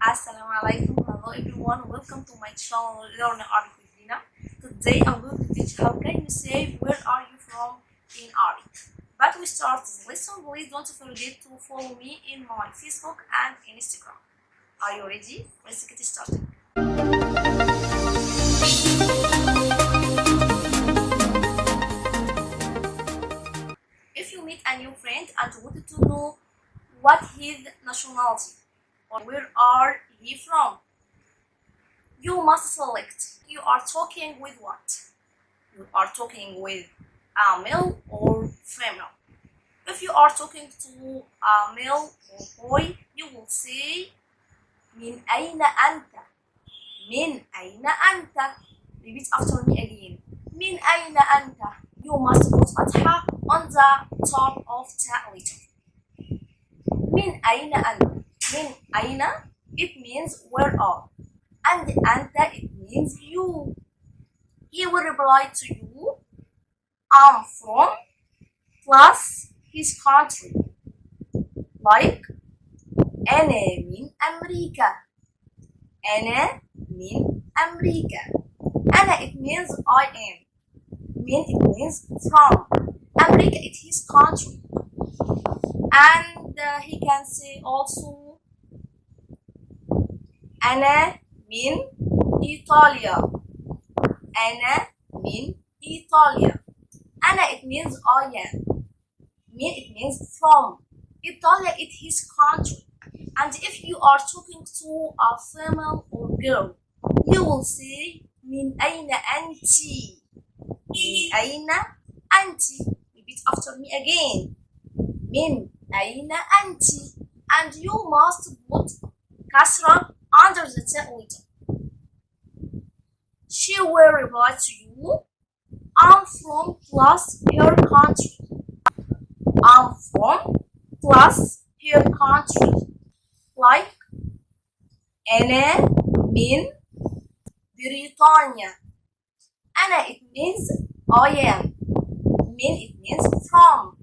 Assalamu alaikum. Hello everyone. Welcome to my channel Learn Arabic with Dina. Today I'm going to teach how can you say where are you from in Arabic. But we start this lesson. Please don't forget to follow me in my Facebook and Instagram. Are you ready? Let's get started. If you meet a new friend and wanted to know what his nationality or where are he from, you must select. You are talking with what? You are talking with a male or female. If you are talking to a male or boy, you will say من أين أنت? من أين أنت? Repeat after me again. من أين أنت? You must put فتحة on the top of the letter. من أين أنت? من أين? It means where are. And أنت it means you. He will reply to you, I'm from plus his country. Like أنا من أمريكا. أنا من أمريكا. أنا it means I am. من it means from. America is his country. And he can say also أنا من إيطاليا. أنا من إيطاليا. أنا it means I am. من it means from. Italia is his country. And if you are talking to a female or girl, you will say من أين أنت? من أين أنت? Repeat after me again. من أين أنت? And you must put كسرة under the letter. She will reply to you, I'm from plus her country. I'm from plus her country. Like أنا من بريطانيا. أنا it means I am. من it means from.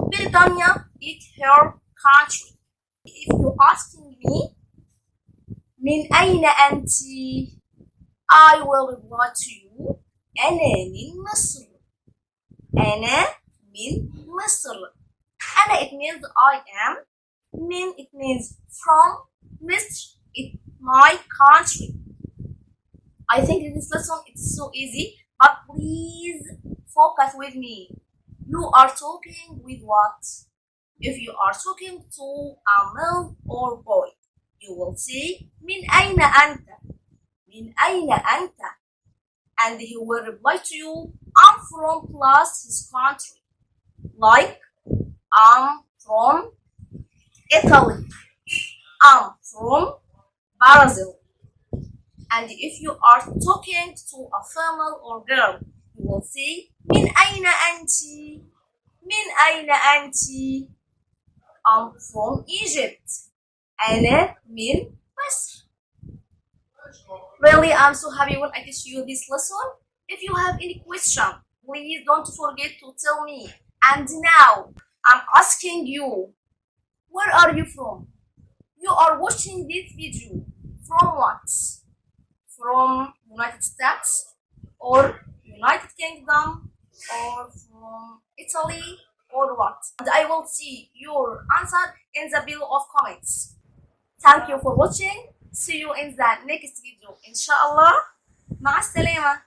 Britannia is her country. If you asking me من أين أنت? I will reply to you أنا من مصر. أنا من مصر. أنا it means I am. من it means from. مصر is my country. I think in this lesson it's so easy, but please focus with me. You are talking with what? If you are talking to a male or boy, you will say من أين أنت? من أين أنت? And he will reply to you, I'm from plus his country. Like, I'm from Italy. I'm from Brazil. And if you are talking to a female or girl, you will say من أين أنت? من أين أنت? I'm from Egypt. أنا من مصر. Really, I'm so happy when I teach you this lesson. If you have any question, please don't forget to tell me. And now, I'm asking you, where are you from? You are watching this video from what? From United States or United Kingdom or from Italy or what? And I will see your answer in the below of comments. Thank you for watching. See you in the next video. Inshallah. مع السلامة.